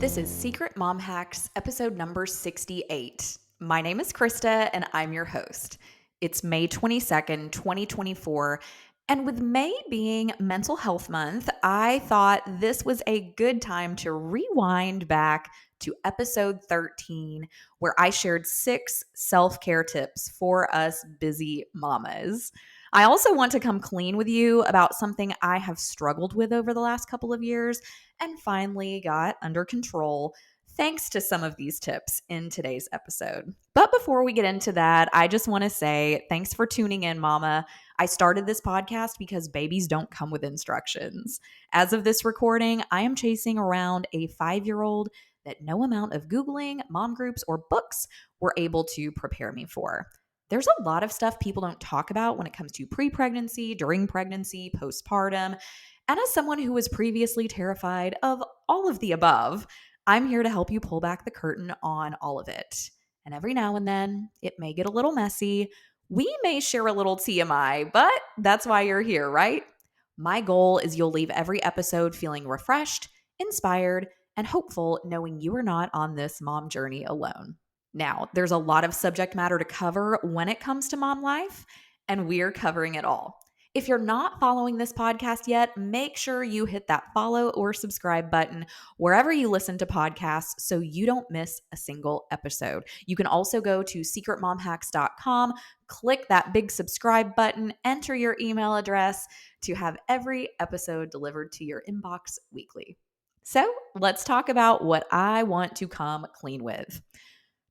This is Secret Mom Hacks, episode number 68. My name is Krista, and I'm your host. It's May 22nd, 2024, and with May being Mental Health Month, I thought this was a good time to rewind back to episode 13, where I shared 6 self-care tips for us busy mamas. I also want to come clean with you about something I have struggled with over the last couple of years and finally got under control thanks to some of these tips in today's episode. But before we get into that, I just want to say thanks for tuning in, Mama. I started this podcast because babies don't come with instructions. As of this recording, I am chasing around a 5-year-old that no amount of Googling, mom groups, or books were able to prepare me for. There's a lot of stuff people don't talk about when it comes to pre-pregnancy, during pregnancy, postpartum. And as someone who was previously terrified of all of the above, I'm here to help you pull back the curtain on all of it. And every now and then, it may get a little messy. We may share a little TMI, but that's why you're here, right? My goal is you'll leave every episode feeling refreshed, inspired, and hopeful, knowing you are not on this mom journey alone. Now, there's a lot of subject matter to cover when it comes to mom life, and we're covering it all. If you're not following this podcast yet, make sure you hit that follow or subscribe button wherever you listen to podcasts so you don't miss a single episode. You can also go to secretmomhacks.com, click that big subscribe button, enter your email address to have every episode delivered to your inbox weekly. So let's talk about what I want to come clean with.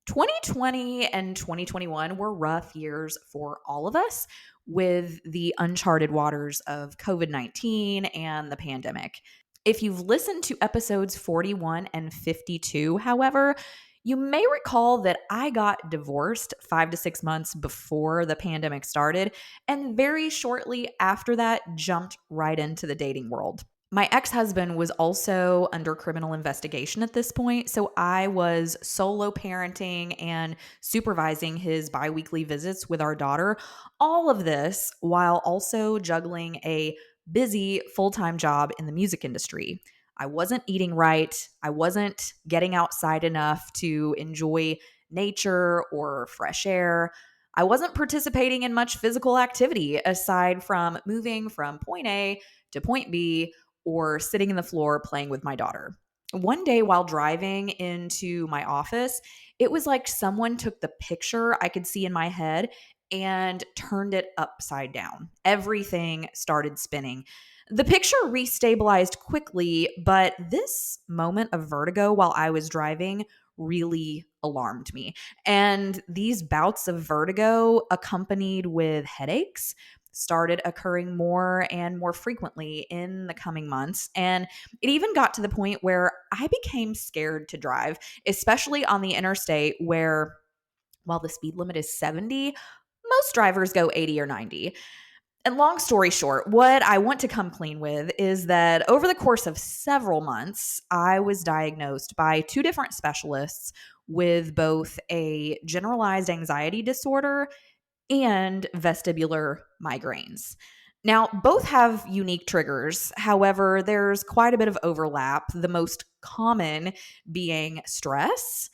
2020 and 2021 were rough years for all of us with the uncharted waters of COVID-19 and the pandemic. If you've listened to episodes 41 and 52, however, you may recall that I got divorced 5 to 6 months before the pandemic started, and very shortly after that, jumped right into the dating world. My ex-husband was also under criminal investigation at this point, so I was solo parenting and supervising his biweekly visits with our daughter. All of this while also juggling a busy full-time job in the music industry. I wasn't eating right. I wasn't getting outside enough to enjoy nature or fresh air. I wasn't participating in much physical activity aside from moving from point A to point B or sitting in the floor playing with my daughter. One day while driving into my office, it was like someone took the picture I could see in my head and turned it upside down. Everything started spinning. The picture restabilized quickly, but this moment of vertigo while I was driving really alarmed me. And these bouts of vertigo, accompanied with headaches, started occurring more and more frequently in the coming months. And it even got to the point where I became scared to drive, especially on the interstate where, while the speed limit is 70, most drivers go 80 or 90. And long story short, what I want to come clean with is that over the course of several months, I was diagnosed by 2 different specialists with both a generalized anxiety disorder and vestibular migraines. Now, both have unique triggers. However, there's quite a bit of overlap, the most common being stress,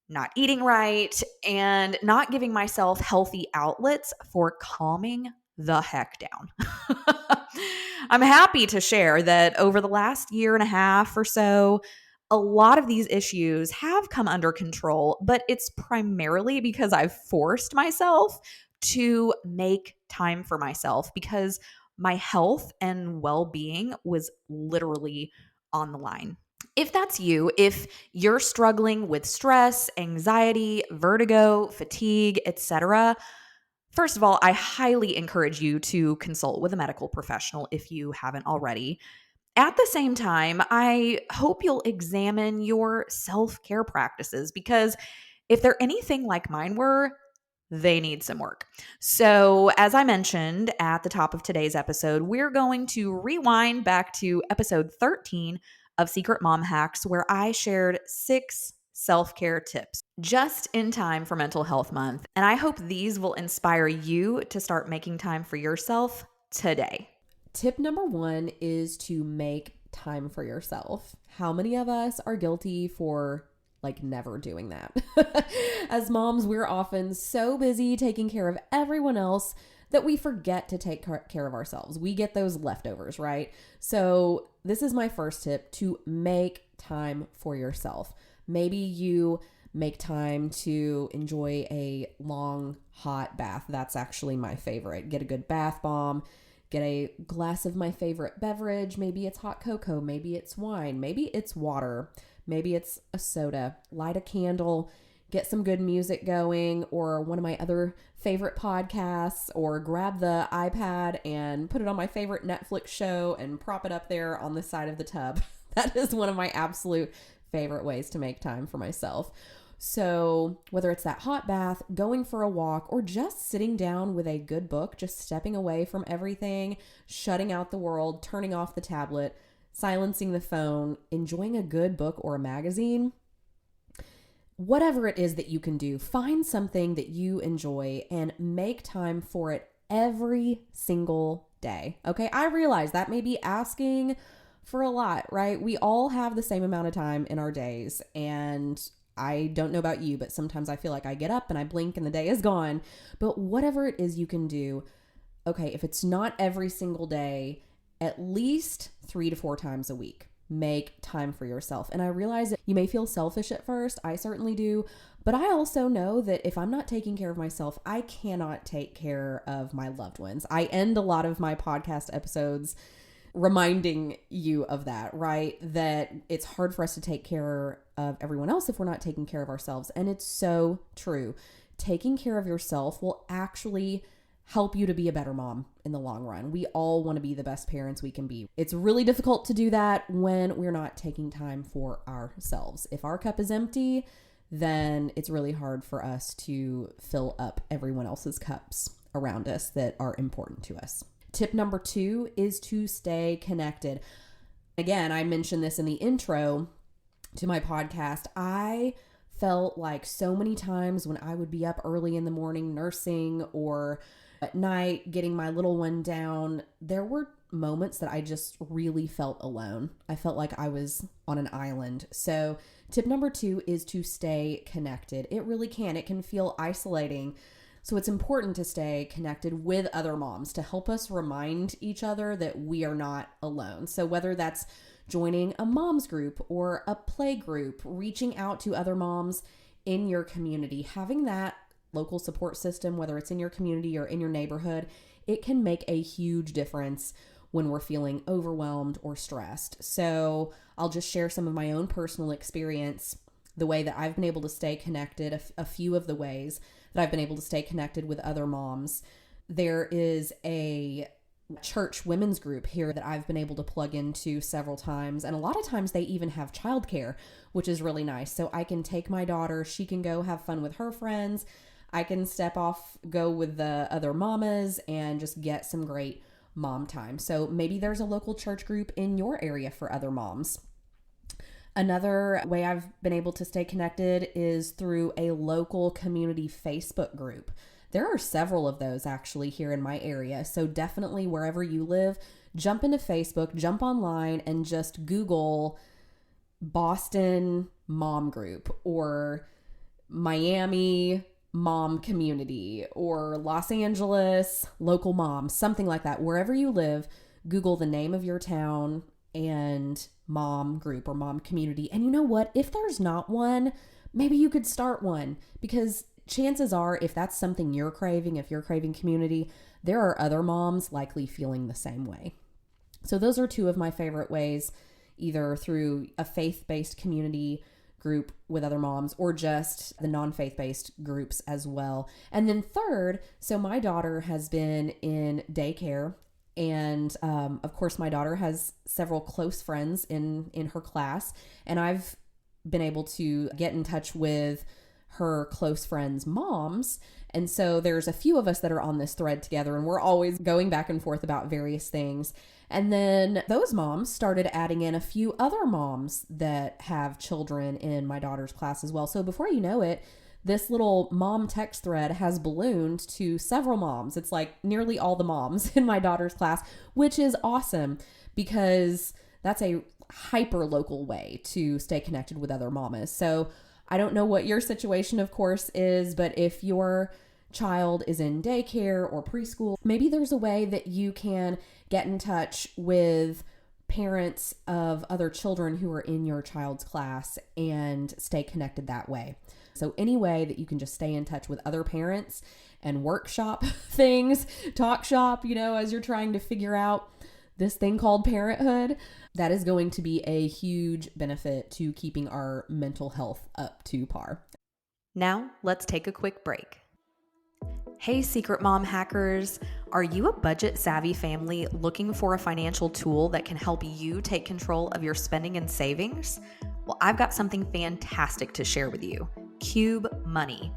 not eating right, and not giving myself healthy outlets for calming the heck down. I'm happy to share that over the last year and a half or so, a lot of these issues have come under control, but it's primarily because I've forced myself to make time for myself because my health and well-being was literally on the line. If that's you, if you're struggling with stress, anxiety, vertigo, fatigue, etc., first of all, I highly encourage you to consult with a medical professional if you haven't already. At the same time, I hope you'll examine your self-care practices because if they're anything like mine were, they need some work. So, as I mentioned at the top of today's episode, we're going to rewind back to episode 13 of Secret Mom Hacks, where I shared 6 self-care tips just in time for Mental Health Month. And I hope these will inspire you to start making time for yourself today. Tip number 1 is to make time for yourself. How many of us are guilty for like never doing that? As moms, we're often so busy taking care of everyone else that we forget to take care of ourselves. We get those leftovers, right? So this is my first tip, to make time for yourself. Maybe you make time to enjoy a long, hot bath. That's actually my favorite. Get a good bath bomb. Get a glass of my favorite beverage. Maybe it's hot cocoa. Maybe it's wine. Maybe it's water. Maybe it's a soda. Light a candle. Get some good music going, or one of my other favorite podcasts, or grab the iPad and put it on my favorite Netflix show and prop it up there on the side of the tub. That is one of my absolute favorite ways to make time for myself. So whether it's that hot bath, going for a walk, or just sitting down with a good book, just stepping away from everything, shutting out the world, turning off the tablet, silencing the phone, enjoying a good book or a magazine, whatever it is that you can do, find something that you enjoy and make time for it every single day. Okay, I realize that may be asking for a lot, right? We all have the same amount of time in our days, and I don't know about you, but sometimes I feel like I get up and I blink and the day is gone. But whatever it is you can do, okay, if it's not every single day, at least 3 to 4 times a week, make time for yourself. And I realize that you may feel selfish at first. I certainly do. But I also know that if I'm not taking care of myself, I cannot take care of my loved ones. I end a lot of my podcast episodes reminding you of that, right? That it's hard for us to take care of everyone else if we're not taking care of ourselves. And it's so true. Taking care of yourself will actually help you to be a better mom in the long run. We all want to be the best parents we can be. It's really difficult to do that when we're not taking time for ourselves. If our cup is empty, then it's really hard for us to fill up everyone else's cups around us that are important to us. Tip number 2 is to stay connected. Again, I mentioned this in the intro to my podcast. I felt like so many times when I would be up early in the morning nursing, or at night getting my little one down, there were moments that I just really felt alone. I felt like I was on an island. So tip number 2 is to stay connected. It really can. It can feel isolating. So it's important to stay connected with other moms to help us remind each other that we are not alone. So whether that's joining a mom's group or a play group, reaching out to other moms in your community, having that local support system, whether it's in your community or in your neighborhood, it can make a huge difference when we're feeling overwhelmed or stressed. So I'll just share some of my own personal experience, the way that I've been able to stay connected, a few of the ways that I've been able to stay connected with other moms. There is a church women's group here that I've been able to plug into several times. And a lot of times they even have childcare, which is really nice. So I can take my daughter, she can go have fun with her friends. I can step off, go with the other mamas, and just get some great mom time. So maybe there's a local church group in your area for other moms. Another way I've been able to stay connected is through a local community Facebook group. There are several of those actually here in my area. So definitely wherever you live, jump into Facebook, jump online, and just Google Boston Mom Group, or Miami Mom Community, or Los Angeles Local Mom, something like that. Wherever you live, Google the name of your town and mom group or mom community. And you know what? If there's not one, maybe you could start one, because chances are, if that's something you're craving, if you're craving community, there are other moms likely feeling the same way. So those are 2 of my favorite ways, either through a faith-based community group with other moms, or just the non-faith-based groups as well. And then third, so my daughter has been in daycare. And of course, my daughter has several close friends in her class, and I've been able to get in touch with her close friends' moms. And so there's a few of us that are on this thread together, and we're always going back and forth about various things. And then those moms started adding in a few other moms that have children in my daughter's class as well. So before you know it, this little mom text thread has ballooned to several moms. It's like nearly all the moms in my daughter's class, which is awesome, because that's a hyper local way to stay connected with other mamas. So I don't know what your situation, of course, is, but if your child is in daycare or preschool, maybe there's a way that you can get in touch with parents of other children who are in your child's class and stay connected that way. So any way that you can just stay in touch with other parents and workshop things, talk shop, as you're trying to figure out this thing called parenthood, that is going to be a huge benefit to keeping our mental health up to par. Now, let's take a quick break. Hey, Secret Mom hackers. Are you a budget-savvy family looking for a financial tool that can help you take control of your spending and savings? Well, I've got something fantastic to share with you. Cube Money.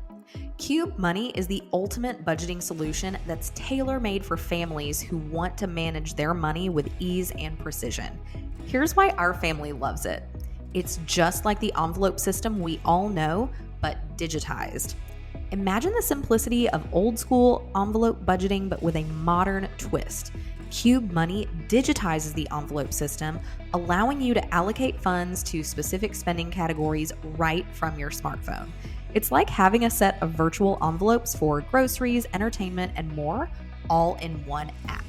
Cube Money is the ultimate budgeting solution that's tailor-made for families who want to manage their money with ease and precision. Here's why our family loves it. It's just like the envelope system we all know, but digitized. Imagine the simplicity of old school envelope budgeting, but with a modern twist. Cube Money digitizes the envelope system, allowing you to allocate funds to specific spending categories right from your smartphone. It's like having a set of virtual envelopes for groceries, entertainment, and more, all in one app.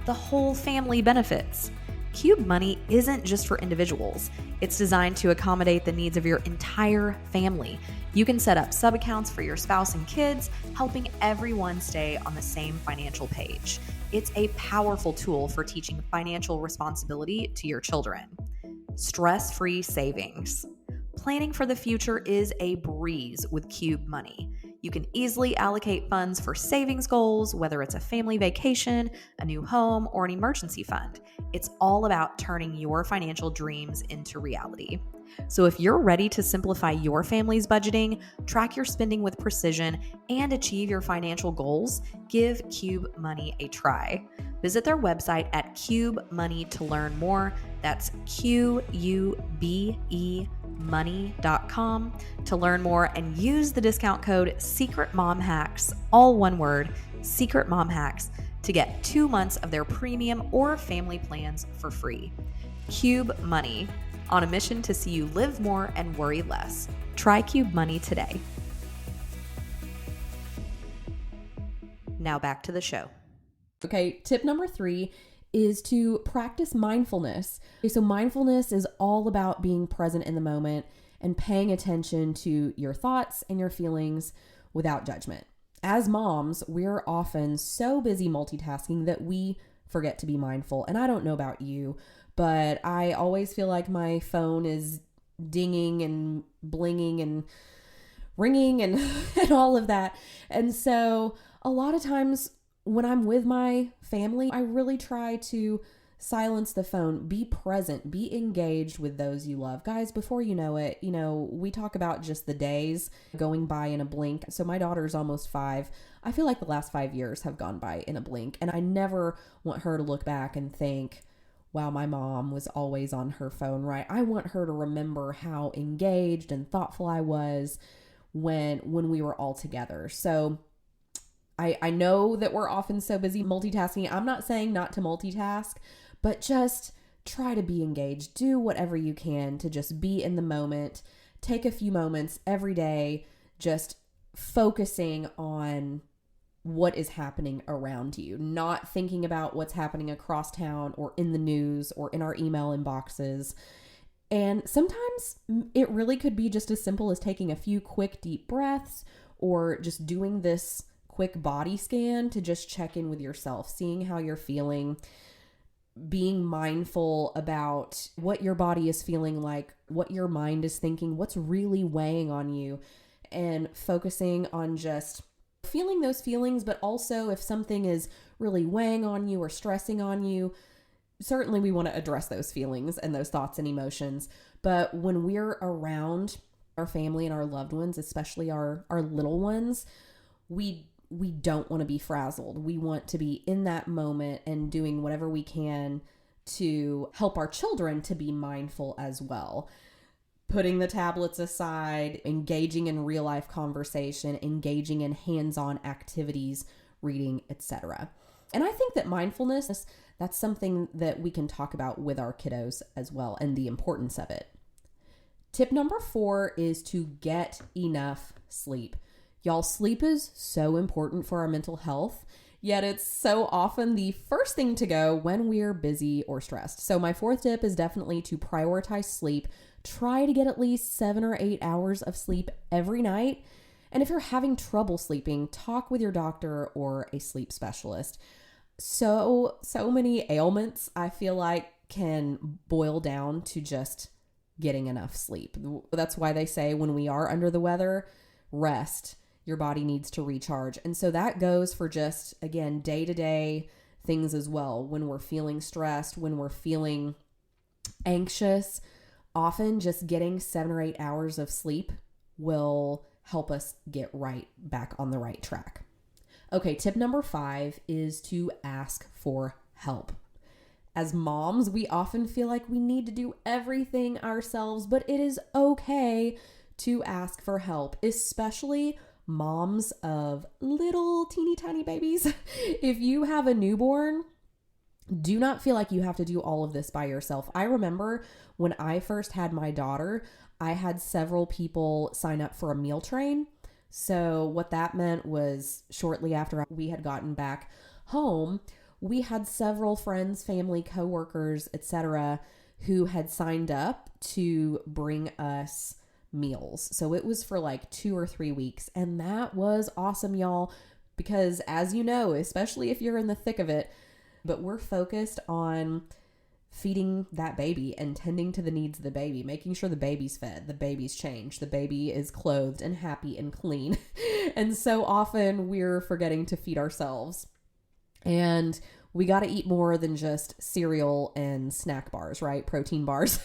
The whole family benefits. Cube Money isn't just for individuals. It's designed to accommodate the needs of your entire family. You can set up sub-accounts for your spouse and kids, helping everyone stay on the same financial page. It's a powerful tool for teaching financial responsibility to your children. Stress-free savings. Planning for the future is a breeze with Cube Money. You can easily allocate funds for savings goals, whether it's a family vacation, a new home, or an emergency fund. It's all about turning your financial dreams into reality. So if you're ready to simplify your family's budgeting, track your spending with precision, and achieve your financial goals, give Cube Money a try. Visit their website at Cube Money to learn more. That's QUBE money.com to learn more, and use the discount code SECRETMOMHACKS, all one word, SECRETMOMHACKS, to get 2 months of their premium or family plans for free. Cube Money, on a mission to see you live more and worry less. Try Cube Money today. Now back to the show. Okay, tip number 3 is to practice mindfulness. Okay, so mindfulness is all about being present in the moment and paying attention to your thoughts and your feelings without judgment. As moms, we're often so busy multitasking that we forget to be mindful. And I don't know about you, but I always feel like my phone is dinging and blinging and ringing and, and all of that. And so a lot of times when I'm with my family, I really try to silence the phone, be present, be engaged with those you love. Guys, before you know it, we talk about just the days going by in a blink. So my daughter's almost 5. I feel like the last 5 years have gone by in a blink, and I never want her to look back and think, wow, my mom was always on her phone, right? I want her to remember how engaged and thoughtful I was when we were all together. So I know that we're often so busy multitasking. I'm not saying not to multitask, but just try to be engaged. Do whatever you can to just be in the moment. Take a few moments every day, just focusing on what is happening around you, not thinking about what's happening across town or in the news or in our email inboxes. And sometimes it really could be just as simple as taking a few quick deep breaths, or just doing this quick body scan to just check in with yourself, seeing how you're feeling, being mindful about what your body is feeling like, what your mind is thinking, what's really weighing on you, and focusing on just feeling those feelings. But also, if something is really weighing on you or stressing on you, certainly we want to address those feelings and those thoughts and emotions. But when we're around our family and our loved ones, especially our little ones, we don't want to be frazzled. We want to be in that moment and doing whatever we can to help our children to be mindful as well. Putting the tablets aside, engaging in real life conversation, engaging in hands-on activities, reading, etc. And I think that mindfulness, that's something that we can talk about with our kiddos as well and the importance of it. Tip number 4 is to get enough sleep. Y'all, sleep is so important for our mental health, yet it's so often the first thing to go when we're busy or stressed. So my 4th tip is definitely to prioritize sleep. Try to get at least 7 or 8 hours of sleep every night. And if you're having trouble sleeping, talk with your doctor or a sleep specialist. So many ailments, I feel like, can boil down to just getting enough sleep. That's why they say when we are under the weather, rest. Your body needs to recharge. And so that goes for just, again, day-to-day things as well. When we're feeling stressed, when we're feeling anxious, often just getting 7 or 8 hours of sleep will help us get right back on the right track. Okay, tip number 5 is to ask for help. As moms, we often feel like we need to do everything ourselves, but it is okay to ask for help, especially moms of little teeny tiny babies. If you have a newborn, do not feel like you have to do all of this by yourself. I remember when I first had my daughter, I had several people sign up for a meal train. So what that meant was shortly after we had gotten back home, we had several friends, family, coworkers, etc., who had signed up to bring us meals. So it was for like 2 or 3 weeks. And that was awesome, y'all, because as you know, especially if you're in the thick of it, but we're focused on feeding that baby and tending to the needs of the baby, making sure the baby's fed, the baby's changed, the baby is clothed and happy and clean. And so often we're forgetting to feed ourselves. And we got to eat more than just cereal and snack bars, right? Protein bars.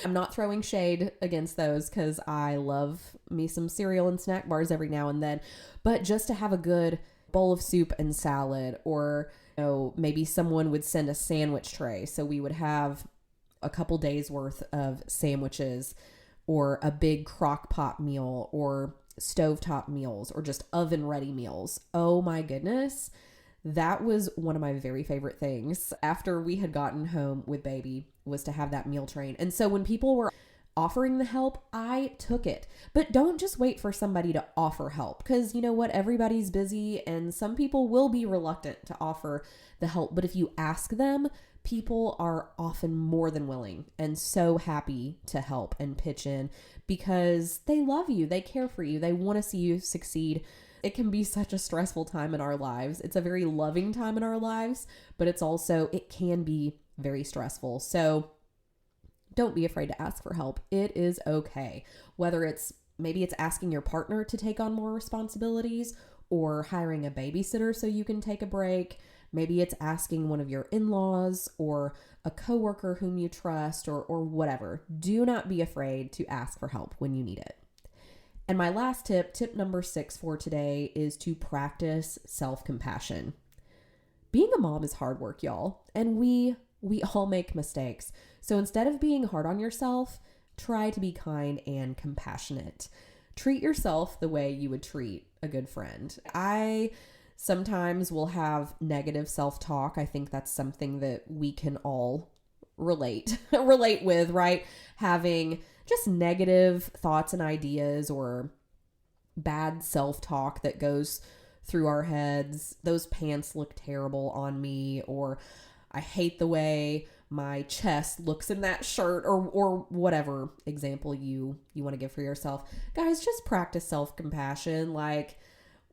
I'm not throwing shade against those because I love me some cereal and snack bars every now and then. But just to have a good bowl of soup and salad, or maybe someone would send a sandwich tray. So we would have a couple days worth of sandwiches, or a big crock pot meal, or stovetop meals, or just oven ready meals. Oh my goodness. That was one of my very favorite things after we had gotten home with baby, was to have that meal train. And so when people were offering the help, I took it. But don't just wait for somebody to offer help, because you know what? Everybody's busy and some people will be reluctant to offer the help. But if you ask them, people are often more than willing and so happy to help and pitch in because they love you, they care for you, they want to see you succeed. It can be such a stressful time in our lives. It's a very loving time in our lives, but it can be very stressful. So don't be afraid to ask for help. It is okay. Whether maybe it's asking your partner to take on more responsibilities, or hiring a babysitter so you can take a break. Maybe it's asking one of your in-laws or a coworker whom you trust, or whatever. Do not be afraid to ask for help when you need it. And my last tip number 6 for today, is to practice self-compassion. Being a mom is hard work, y'all, and we all make mistakes. So instead of being hard on yourself, try to be kind and compassionate. Treat yourself the way you would treat a good friend. I sometimes will have negative self-talk. I think that's something that we can all relate with, right? Having just negative thoughts and ideas, or bad self-talk that goes through our heads. Those pants look terrible on me, or I hate the way my chest looks in that shirt, or whatever example you want to give for yourself. Guys, just practice self-compassion. Like,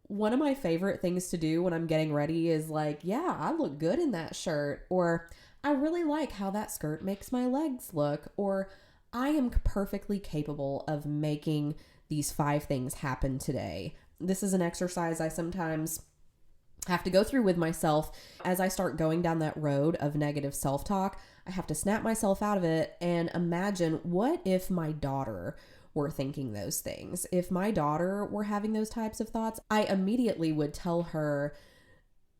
one of my favorite things to do when I'm getting ready is like, yeah, I look good in that shirt, or I really like how that skirt makes my legs look, or I am perfectly capable of making these 5 things happen today. This is an exercise I sometimes have to go through with myself. As I start going down that road of negative self-talk, I have to snap myself out of it and imagine, what if my daughter were thinking those things? If my daughter were having those types of thoughts, I immediately would tell her,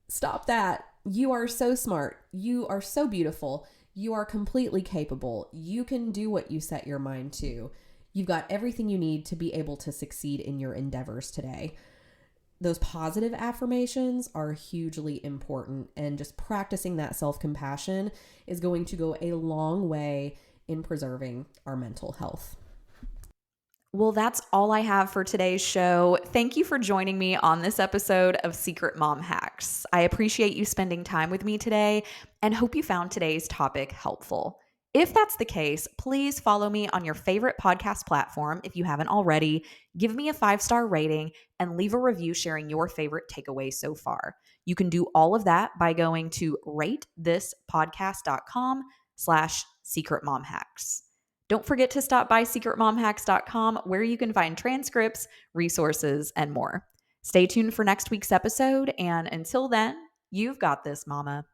stop that. You are so smart. You are so beautiful. You are completely capable. You can do what you set your mind to. You've got everything you need to be able to succeed in your endeavors today. those positive affirmations are hugely important, and just practicing that self-compassion is going to go a long way in preserving our mental health. Well, that's all I have for today's show. Thank you for joining me on this episode of Secret Mom Hacks. I appreciate you spending time with me today and hope you found today's topic helpful. If that's the case, please follow me on your favorite podcast platform if you haven't already. Give me a 5-star rating and leave a review sharing your favorite takeaway so far. You can do all of that by going to ratethispodcast.com/secretmomhacks. Don't forget to stop by secretmomhacks.com where you can find transcripts, resources, and more. Stay tuned for next week's episode, and until then, you've got this, mama.